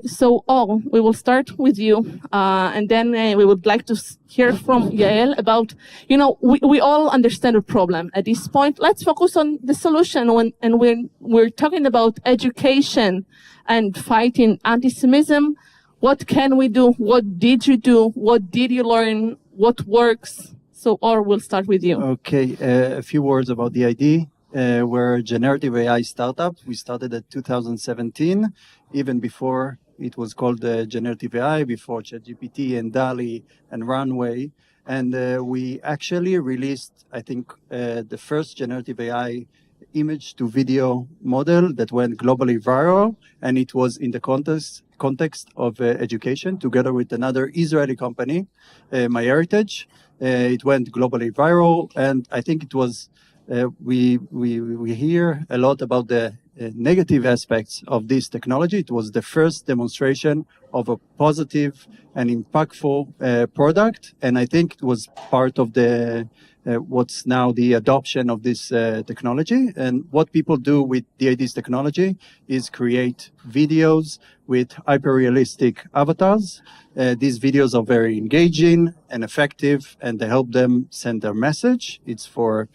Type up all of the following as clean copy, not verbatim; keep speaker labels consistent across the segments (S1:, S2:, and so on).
S1: So, we will start with you, and then we would like to hear from Yael about, we all understand the problem at this point. Let's focus on the solution. When we're talking about education and fighting anti-Semitism, what can we do? What did you do? What did you learn? What works? So, Or, we'll start with you.
S2: Okay, a few words about the idea. We're a generative AI startup. We started in 2017, even before it was called generative AI, before ChatGPT and DALL-E and Runway. And we actually released, I think, the first generative AI image to video model that went globally viral. And it was in the context of education, together with another Israeli company, MyHeritage. It went globally viral. And I think it was we hear a lot about the negative aspects of this technology. It was the first demonstration of a positive and impactful product, and I think it was part of the what's now the adoption of this technology. And what people do with this technology is create videos with hyper-realistic avatars. These videos are very engaging and effective, and they help them send their message. It's for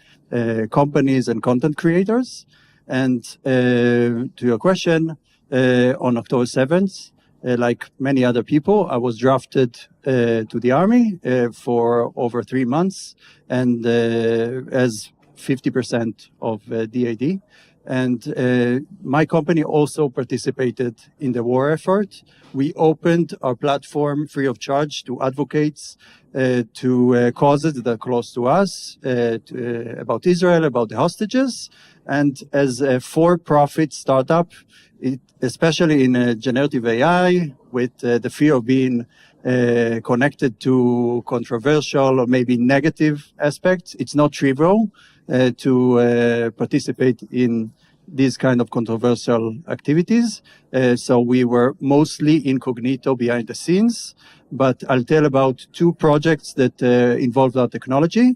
S2: companies and content creators. And to your question, on October 7th, like many other people, I was drafted to the army for over 3 months, and as 50% of DAD. And my company also participated in the war effort. We opened our platform free of charge to advocates, to causes that are close to us, about Israel, about the hostages. And as a for-profit startup, especially in generative AI, with the fear of being connected to controversial or maybe negative aspects, it's not trivial to participate in these kind of controversial activities. So we were mostly incognito behind the scenes, but I'll tell about 2 projects that involved our technology.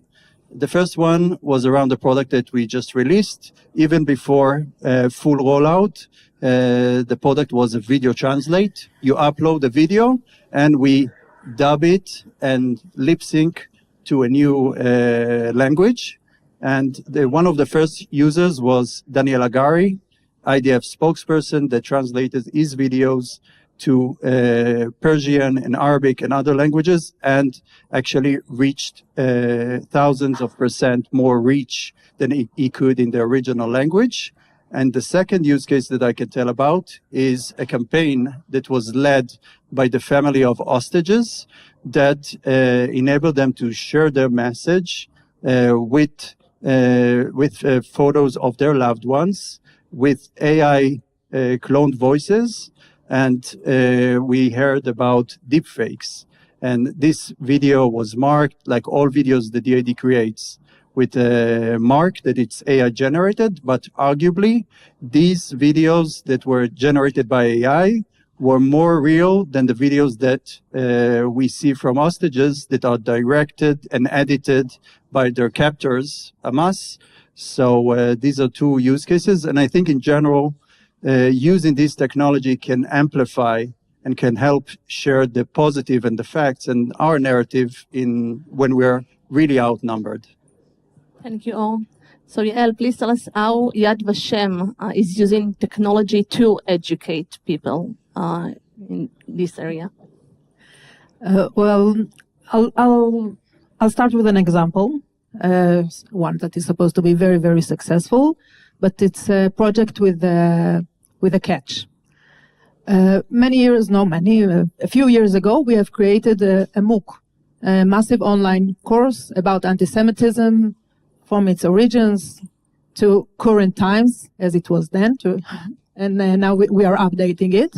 S2: The first one was around the product that we just released. Even before full rollout, the product was a video translate. You upload the video and we dub it and lip sync to a new language. And one of the first users was Daniel Agari, IDF spokesperson, that translated his videos to Persian and Arabic and other languages, and actually reached thousands of % more reach than he could in the original language. And the second use case that I can tell about is a campaign that was led by the family of hostages that enabled them to share their message with photos of their loved ones, with AI cloned voices, and we heard about deepfakes. And this video was marked, like all videos the DAD creates, with a mark that it's AI generated, but arguably these videos that were generated by AI were more real than the videos that we see from hostages that are directed and edited by their captors, Hamas. So these are 2 use cases. And I think in general, using this technology can amplify and can help share the positive and the facts and our narrative when we're really outnumbered.
S1: Thank you all. So Yael, please tell us how Yad Vashem is using technology to educate people in this area.
S3: Well, I'll start with an example, one that is supposed to be very, very successful, but it's a project with a catch. A few years ago, we have created a MOOC, a massive online course about anti-Semitism, from its origins to current times, as it was then, and now we are updating it.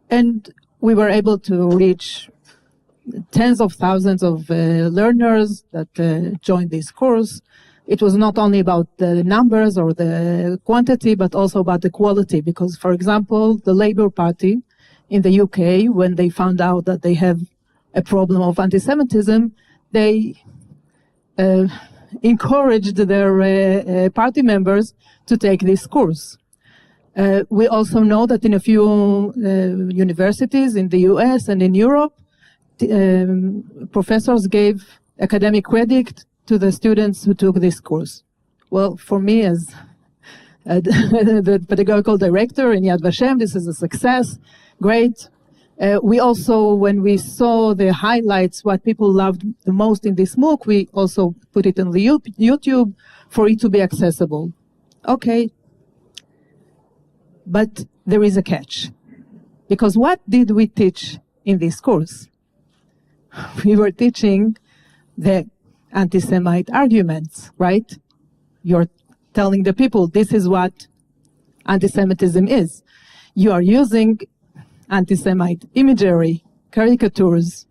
S3: And we were able to reach tens of thousands of learners that joined this course. It was not only about the numbers or the quantity, but also about the quality. Because, for example, the Labour Party in the UK, when they found out that they have a problem of anti-Semitism, they encouraged their party members to take this course. We also know that in a few universities in the US and in Europe, professors gave academic credit to the students who took this course. Well, for me as the pedagogical director in Yad Vashem, this is a success. Great. We also, when we saw the highlights, what people loved the most in this MOOC, we also put it on the YouTube for it to be accessible. Okay. But there is a catch. Because what did we teach in this course? We were teaching the anti-Semite arguments, right? You're telling the people this is what anti-Semitism is. You are using anti-Semite imagery, caricatures,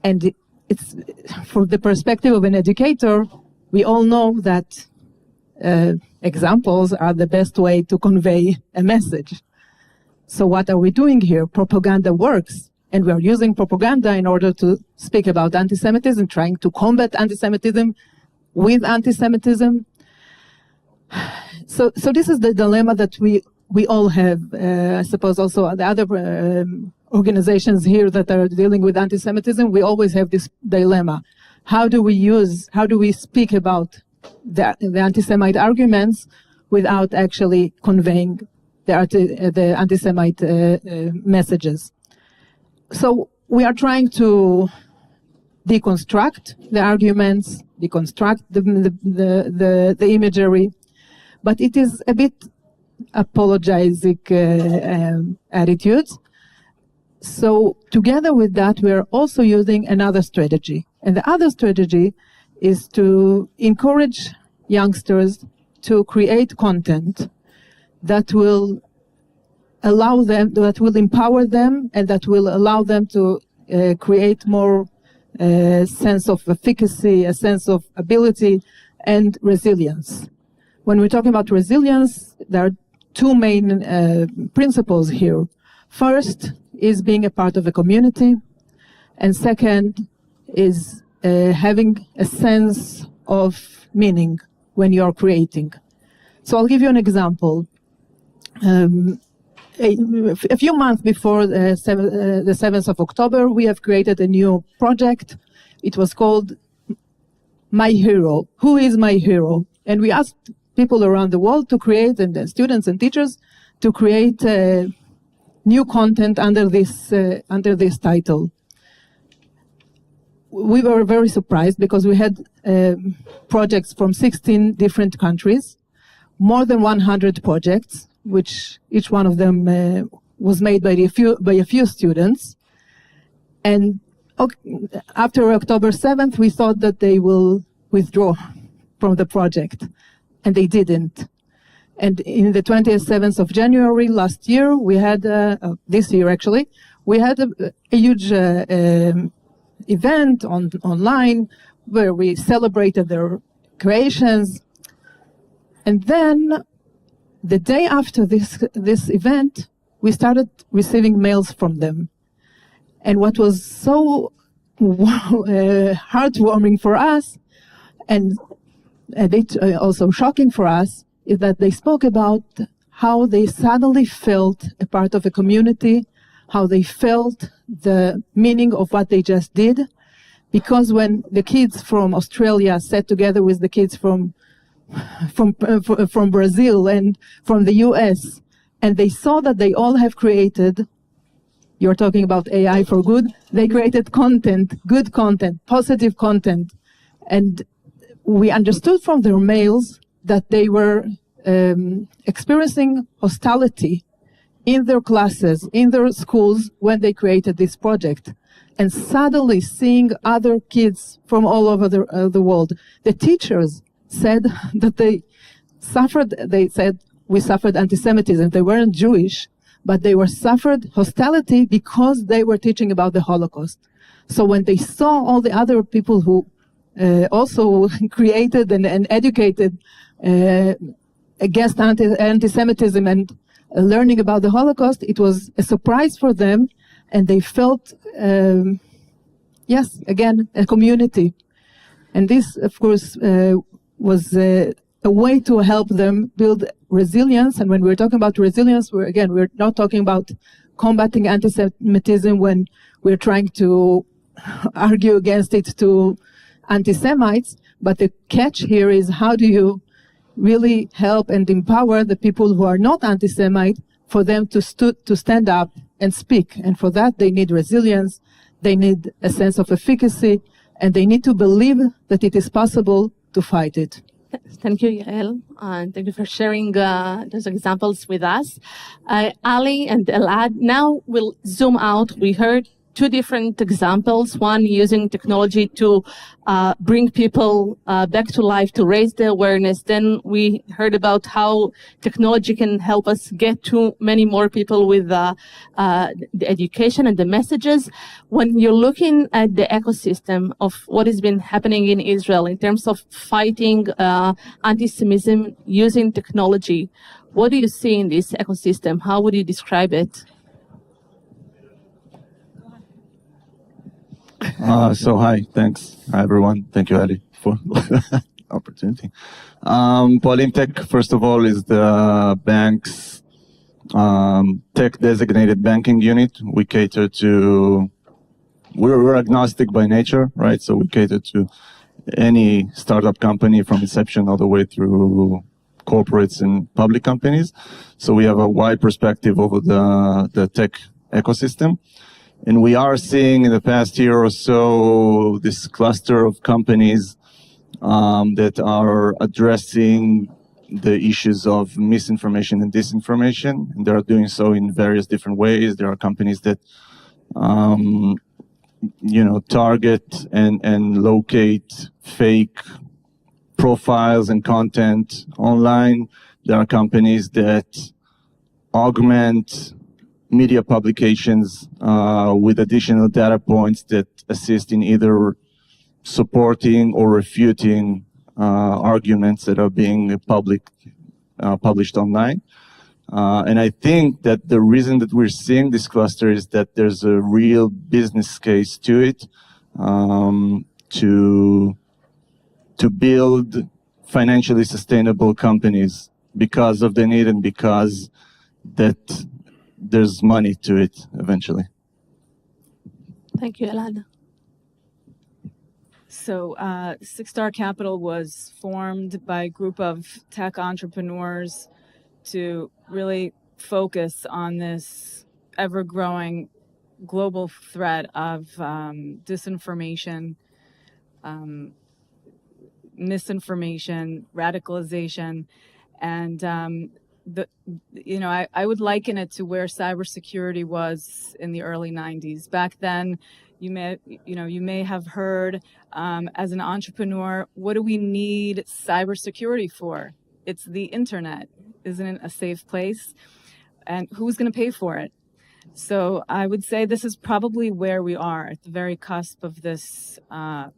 S3: and it's from the perspective of an educator, we all know that examples are the best way to convey a message. So what are we doing here? Propaganda works, and we are using propaganda in order to speak about anti-Semitism, trying to combat anti-Semitism with anti-Semitism. So this is the dilemma that we all have. I suppose also the other organizations here that are dealing with anti-Semitism, we always have this dilemma. How do we speak about the anti-Semite arguments without actually conveying the anti-Semite messages? So we are trying to deconstruct the arguments, deconstruct the imagery, but it is a bit apologetic attitudes. So together with that, we are also using another strategy. And the other strategy is to encourage youngsters to create content that will allow them, that will empower them, and that will allow them to create more sense of efficacy, a sense of ability, and resilience. When we're talking about resilience, there are two main principles here. First is being a part of a community, and second is having a sense of meaning when you're creating. So I'll give you an example. A few months before the 7th of October, we have created a new project. It was called My Hero. Who is my hero? And we asked people around the world to create, and the students and teachers, to create new content under this title. We were very surprised because we had projects from 16 different countries, more than 100 projects, which each one of them was made by a few students. And after October 7th, we thought that they will withdraw from the project, and they didn't. And in the 27th of January last year, we had, this year actually, we had a huge event online where we celebrated their creations. And then the day after this event, we started receiving mails from them. And what was so heartwarming for us, and a bit also shocking for us, is that they spoke about how they suddenly felt a part of a community, how they felt the meaning of what they just did. Because when the kids from Australia sat together with the kids from Brazil and from the US, and they saw that they all have created, you're talking about AI for good, they created content, good content, positive content. And we understood from their mails that they were experiencing hostility in their classes, in their schools, when they created this project. And suddenly seeing other kids from all over the world, the teachers said that they said, we suffered anti-Semitism. They weren't Jewish, but they were suffered hostility because they were teaching about the Holocaust. So when they saw all the other people who also created and educated against anti-Semitism and learning about the Holocaust, it was a surprise for them, and they felt, yes, again, a community. And this, of course, was a way to help them build resilience. And when we're talking about resilience, we're not talking about combating anti-Semitism when we're trying to argue against it to anti-Semites. But the catch here is, how do you really help and empower the people who are not anti-Semite for them to stand up and speak? And for that, they need resilience, they need a sense of efficacy, and they need to believe that it is possible to fight it.
S1: Thank you, Yael, and thank you for sharing those examples with us. Ali and Elad, now we'll zoom out. We heard two different examples, one using technology to bring people back to life, to raise the awareness. Then we heard about how technology can help us get to many more people with the education and the messages. When you're looking at the ecosystem of what has been happening in Israel in terms of fighting anti-Semitism using technology, what do you see in this ecosystem? How would you describe it?
S4: Hi, thanks. Hi, everyone. Thank you, Ali, for the opportunity. Poim Tech, first of all, is the bank's tech-designated banking unit. We're agnostic by nature, right? So we cater to any startup company from inception all the way through corporates and public companies. So we have a wide perspective over the tech ecosystem. And we are seeing in the past year or so this cluster of companies that are addressing the issues of misinformation and disinformation. And they are doing so in various different ways. There are companies that, target and locate fake profiles and content online. There are companies that augment media publications with additional data points that assist in either supporting or refuting arguments that are being published online. And I think that the reason that we're seeing this cluster is that there's a real business case to it, to build financially sustainable companies because of the need and because that there's money to it eventually.
S1: Thank you, Elad.
S5: So Six Star Capital was formed by a group of tech entrepreneurs to really focus on this ever-growing global threat of disinformation, misinformation, radicalization, and I would liken it to where cybersecurity was in the early 90s. Back then, you may have heard as an entrepreneur, what do we need cybersecurity for? It's the internet. Isn't it a safe place? And who's going to pay for it? So I would say this is probably where we are at the very cusp of this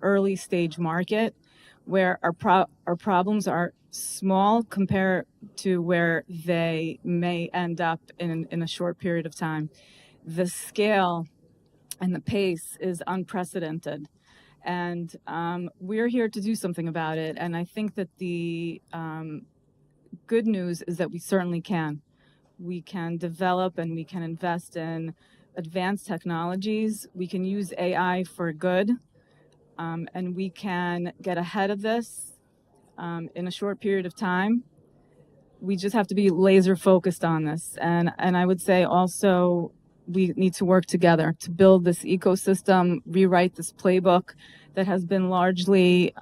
S5: early stage market, where our problems are small compared to where they may end up in a short period of time. The scale and the pace is unprecedented. And we're here to do something about it. And I think that the good news is that we certainly can. We can develop and we can invest in advanced technologies. We can use AI for good. And we can get ahead of this in a short period of time. We just have to be laser focused on this. And I would say also we need to work together to build this ecosystem, rewrite this playbook that has been largely,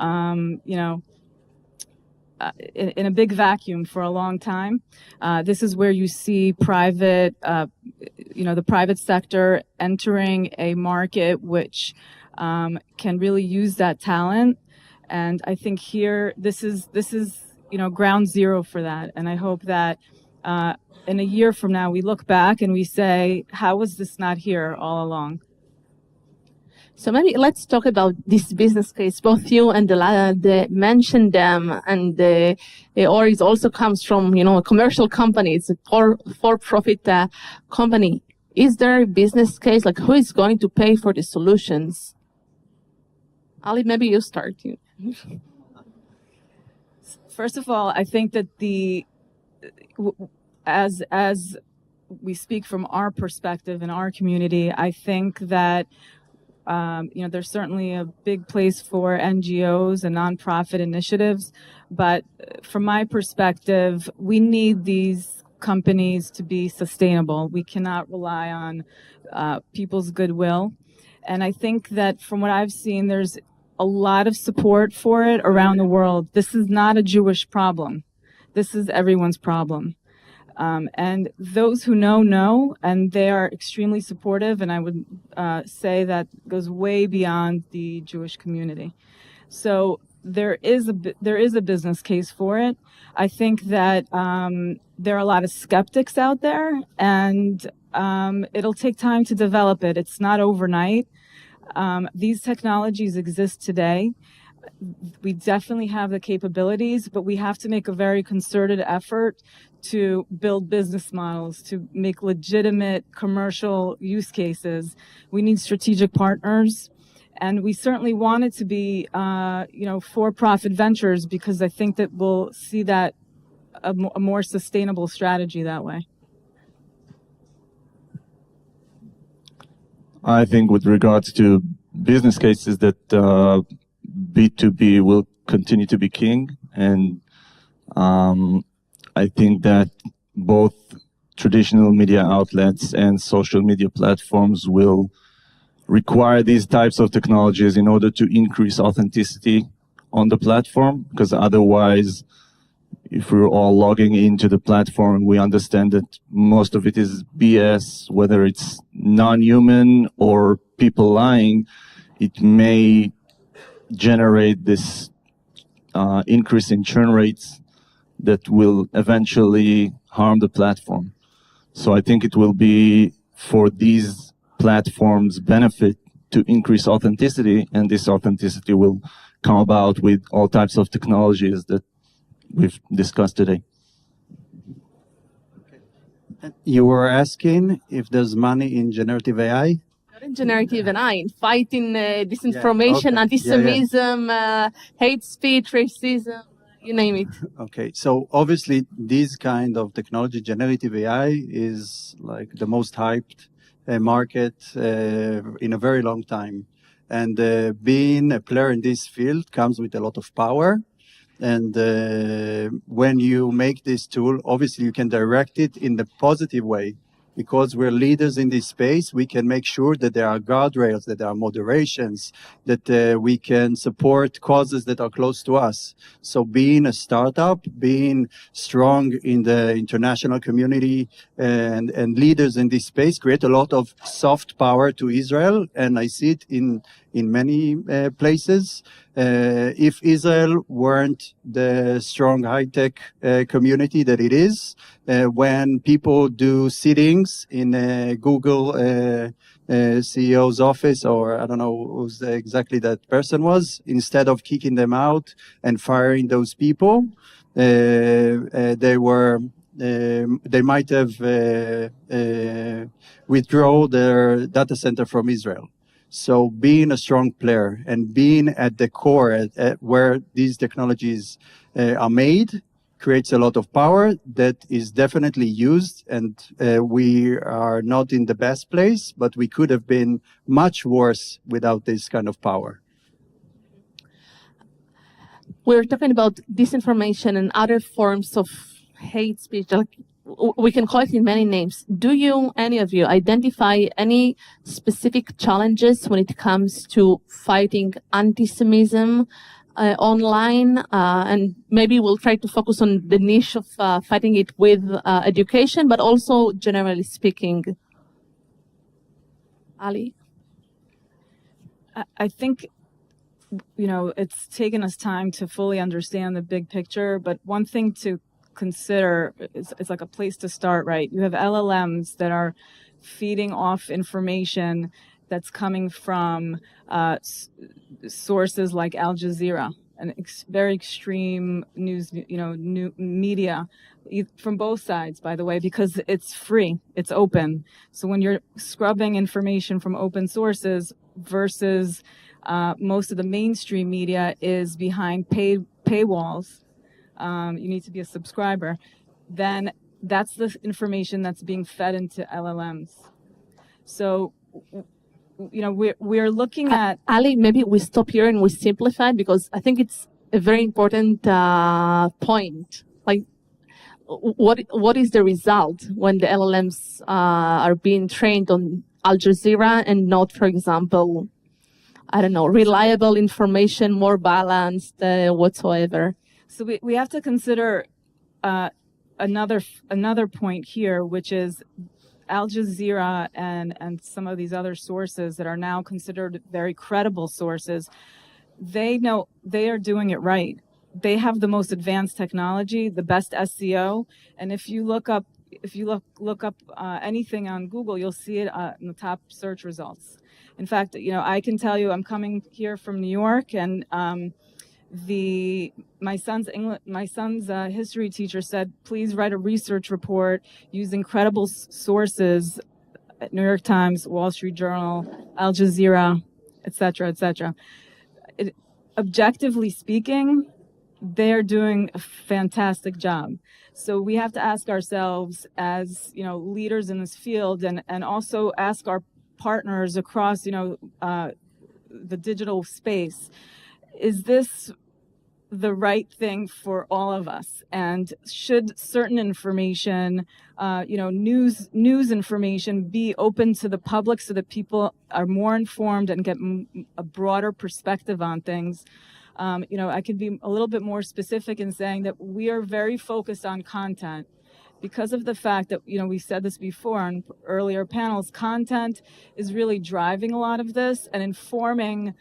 S5: in a big vacuum for a long time. This is where you see the private sector entering a market which can really use that talent. And I think here, this is ground zero for that. And I hope that in a year from now, we look back and we say, how was this not here all along?
S1: So maybe let's talk about this business case. Both you and Elad mentioned them, and or it also comes from, a commercial company. It's a for-profit company. Is there a business case? Like, who is going to pay for the solutions? Ali, maybe you start.
S5: First of all, I think that as we speak from our perspective in our community, I think that there's certainly a big place for NGOs and nonprofit initiatives, but from my perspective, we need these companies to be sustainable. We cannot rely on people's goodwill. And I think that from what I've seen, there's a lot of support for it around the world. This is not a Jewish problem. This is everyone's problem. And those who know, and they are extremely supportive, and I would say that goes way beyond the Jewish community. So there is a business case for it. I think that there are a lot of skeptics out there, and it'll take time to develop it. It's not overnight. These technologies exist today. We definitely have the capabilities, but we have to make a very concerted effort to build business models, to make legitimate commercial use cases. We need strategic partners, and we certainly want it to be, for-profit ventures, because I think that we'll see that a more sustainable strategy that way.
S4: I think with regards to business cases that B2B will continue to be king, and I think that both traditional media outlets and social media platforms will require these types of technologies in order to increase authenticity on the platform, because otherwise, if we're all logging into the platform, we understand that most of it is BS, whether it's non-human or people lying. It may generate this increase in churn rates that will eventually harm the platform. So I think it will be for these platforms' benefit to increase authenticity, and this authenticity will come about with all types of technologies that we've discussed today.
S2: You were asking if there's money in generative AI?
S1: Not in generative AI, in fighting disinformation, antiSemitism, hate speech, racism, you name it.
S2: Okay, so obviously this kind of technology, generative AI, is like the most hyped market in a very long time. And being a player in this field comes with a lot of power. And when you make this tool, obviously you can direct it in the positive way. Because we're leaders in this space, we can make sure that there are guardrails, that there are moderations, that we can support causes that are close to us. So being a startup, being strong in the international community and leaders in this space create a lot of soft power to Israel. And I see it in many places. If Israel weren't the strong high-tech community that it is, when people do sittings in Google CEO's office, or I don't know who's exactly that person was, instead of kicking them out and firing those people, they might have withdrawn their data center from Israel. So being a strong player and being at the core at where these technologies are made creates a lot of power that is definitely used. And we are not in the best place, but we could have been much worse without this kind of power.
S1: We're talking about disinformation and other forms of hate speech. We can call it in many names. Do you, any of you, identify any specific challenges when it comes to fighting antisemitism online? And maybe we'll try to focus on the niche of fighting it with education, but also generally speaking. Ali?
S5: I think, it's taken us time to fully understand the big picture, but one thing to consider it's like a place to start, right? You have LLMs that are feeding off information that's coming from sources like Al Jazeera and very extreme news, new media from both sides, by the way, because it's free, it's open. So when you're scrubbing information from open sources versus most of the mainstream media is behind paywalls. you need to be a subscriber, then that's the information that's being fed into LLMs. So, we're looking at...
S1: Ali, maybe we stop here and we simplify, because I think it's a very important point. Like, what is the result when the LLMs are being trained on Al Jazeera and not, for example, I don't know, reliable information, more balanced whatsoever?
S5: So we have to consider another point here, which is Al Jazeera and some of these other sources that are now considered very credible sources. They know they are doing it right. They have the most advanced technology, the best SEO, and if you look up anything on Google, you'll see it in the top search results. In fact, I can tell you, I'm coming here from New York, and my son's history teacher said, please write a research report using credible sources at New York Times, Wall Street Journal, Al Jazeera, etc., etc. Objectively speaking, they're doing a fantastic job. So we have to ask ourselves as, leaders in this field, and also ask our partners across, the digital space, is this the right thing for all of us? And should certain information, news information be open to the public so that people are more informed and get a broader perspective on things? I could be a little bit more specific in saying that we are very focused on content because of the fact that, we said this before on earlier panels, content is really driving a lot of this and informing,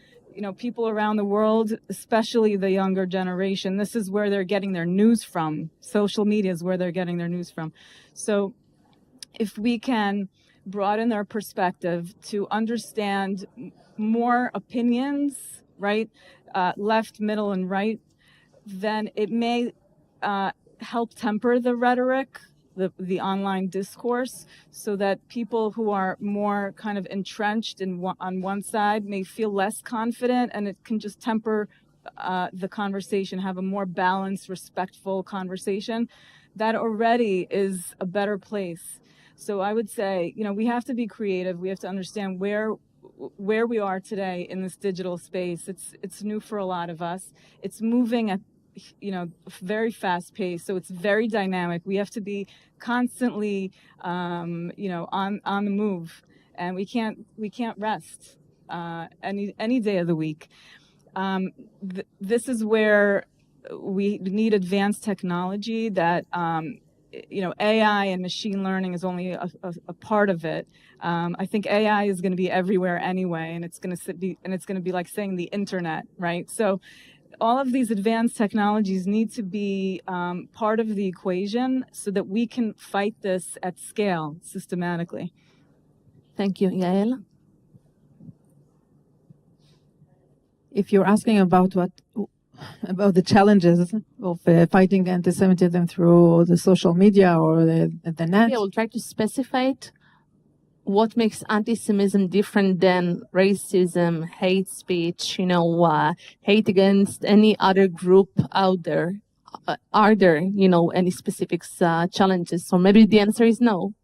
S5: people around the world, especially the younger generation. This is where they're getting their news from. Social media is where they're getting their news from. So if we can broaden their perspective to understand more opinions, right? Left, middle, and right, then it may help temper the rhetoric, the online discourse, so that people who are more kind of entrenched on one side may feel less confident, and it can just temper the conversation, have a more balanced, respectful conversation. That already is a better place. So I would say, we have to be creative. We have to understand where we are today in this digital space. It's new for a lot of us. It's moving at very fast pace, so it's very dynamic. We have to be constantly on the move, and we can't rest any day of the week. This is where we need advanced technology that AI and machine learning is only a part of it. I think AI is going to be everywhere anyway, and it's going to be like saying the internet, right? So all of these advanced technologies need to be part of the equation so that we can fight this at scale systematically.
S1: Thank you, Yael.
S3: If you're asking about the challenges of fighting anti-Semitism through the social media or the net.
S1: Yeah, we'll try to specify it. What makes anti-Semitism different than racism, hate speech, hate against any other group out there? Are there, any specific challenges? So maybe the answer is no.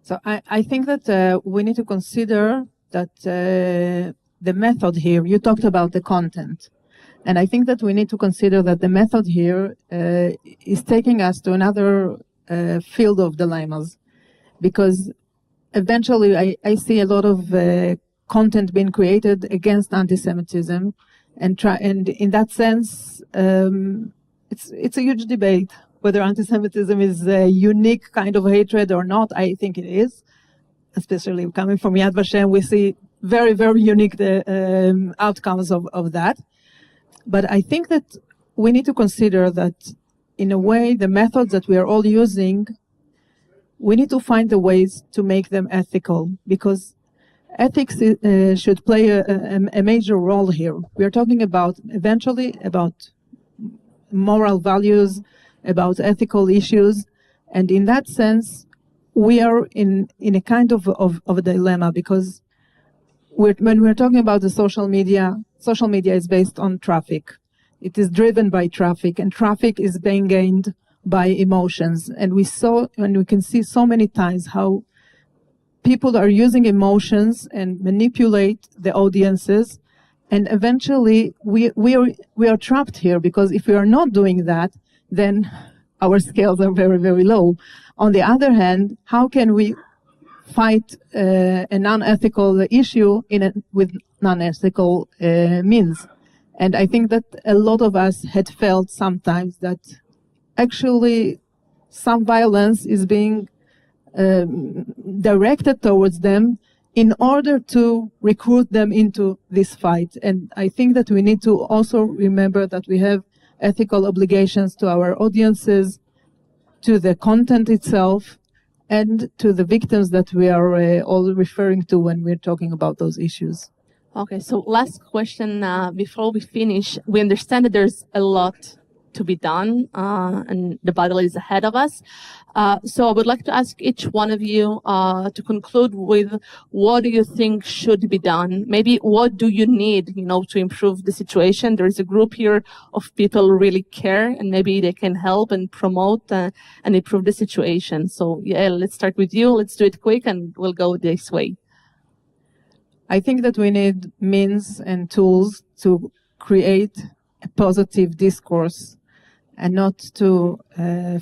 S3: So I think that we need to consider that the method here, you talked about the content. And I think that we need to consider that the method here is taking us to another field of dilemmas, because eventually I see a lot of content being created against anti-Semitism, and in that sense, it's a huge debate whether anti-Semitism is a unique kind of hatred or not. I think it is, especially coming from Yad Vashem, we see very, very unique outcomes of that. But I think that we need to consider that, in a way, the methods that we are all using, we need to find the ways to make them ethical, because ethics should play a major role here. We are talking eventually about moral values, about ethical issues, and in that sense, we are in a kind of a dilemma, because when we're talking about the social media is based on traffic. it is driven by traffic, and traffic is being gained by emotions. And we can see so many times how people are using emotions and manipulate the audiences. And eventually we are trapped here, because if we are not doing that, then our scales are very, very low. On the other hand, how can we fight a non-ethical issue with non-ethical means? And I think that a lot of us had felt sometimes that actually some violence is being directed towards them in order to recruit them into this fight. And I think that we need to also remember that we have ethical obligations to our audiences, to the content itself, and to the victims that we are all referring to when we're talking about those issues.
S1: Okay, so last question before we finish. We understand that there's a lot to be done, and the battle is ahead of us. So I would like to ask each one of you to conclude with, what do you think should be done? Maybe what do you need, to improve the situation? There is a group here of people who really care, and maybe they can help and promote and improve the situation. So Yael, let's start with you. Let's do it quick, and we'll go this way.
S3: I think that we need means and tools to create a positive discourse, and not to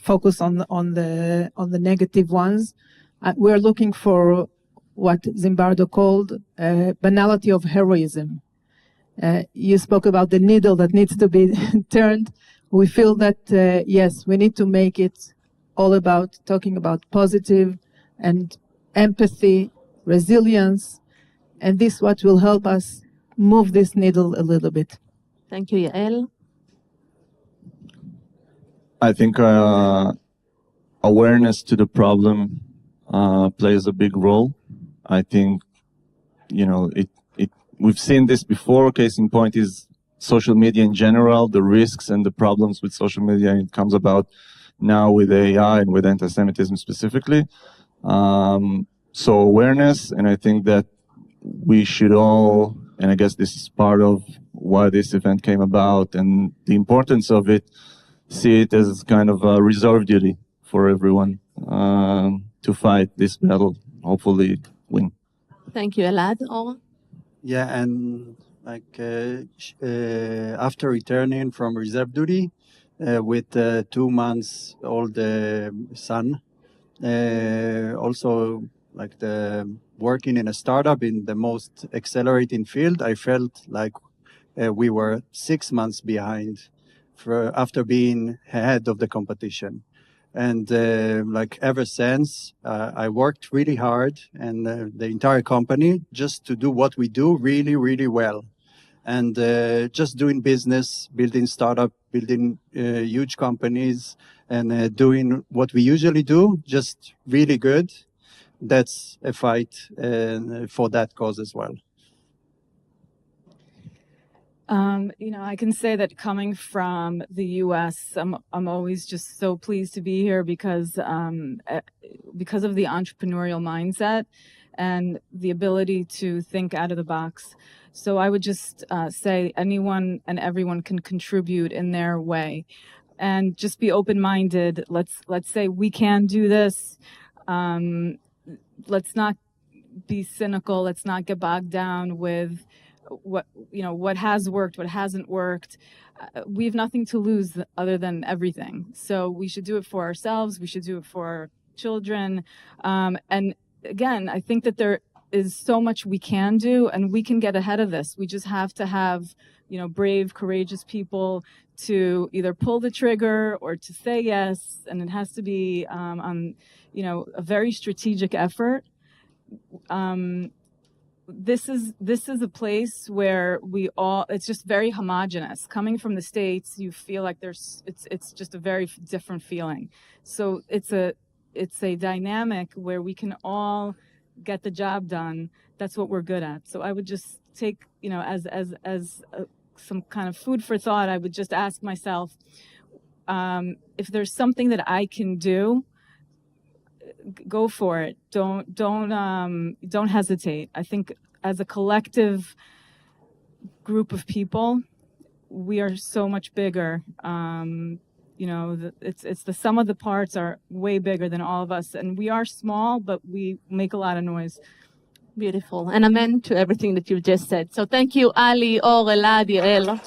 S3: focus on the negative ones. We're looking for what Zimbardo called banality of heroism. You spoke about the needle that needs to be turned. We feel that, yes, we need to make it all about talking about positive and empathy, resilience, and this is what will help us move this needle a little bit.
S1: Thank you, Yael.
S4: I think awareness to the problem plays a big role. I think, we've seen this before. Case in point is social media in general, the risks and the problems with social media. It comes about now with AI and with anti-Semitism specifically. So awareness, and I think that we should all, and I guess this is part of why this event came about and the importance of it, see it as kind of a reserve duty for everyone to fight this battle, hopefully win.
S1: Thank you, Elad. Oh.
S2: Yeah, and after returning from reserve duty with 2 months old son, also working in a startup in the most accelerating field, I felt like we were 6 months behind after being ahead of the competition. And ever since, I worked really hard, and the entire company, just to do what we do really, really well. And just doing business, building startup, building huge companies, and doing what we usually do, just really good. That's a fight for that cause as well.
S5: I can say that coming from the U.S., I'm always just so pleased to be here because of the entrepreneurial mindset and the ability to think out of the box. So I would just say anyone and everyone can contribute in their way, and just be open-minded. Let's say we can do this. Let's not be cynical. Let's not get bogged down with what has worked, what hasn't worked. We have nothing to lose other than everything. So we should do it for ourselves. We should do it for our children. And again, I think that there is so much we can do, and we can get ahead of this. We just have to have, brave, courageous people to either pull the trigger or to say yes. And it has to be on, a very strategic effort. This is a place where it's just very homogenous. Coming from the States, you feel like it's just a very different feeling. So it's a dynamic where we can all get the job done. That's what we're good at. So I would just take, as some kind of food for thought, I would just ask myself, if there's something that I can do, go for it. Don't hesitate. I think as a collective group of people, we are so much bigger. It's the sum of the parts are way bigger than all of us, and we are small, but we make a lot of noise.
S1: Beautiful. And amen to everything that you've just said. So thank you, Ali, Or, Elad, Yael.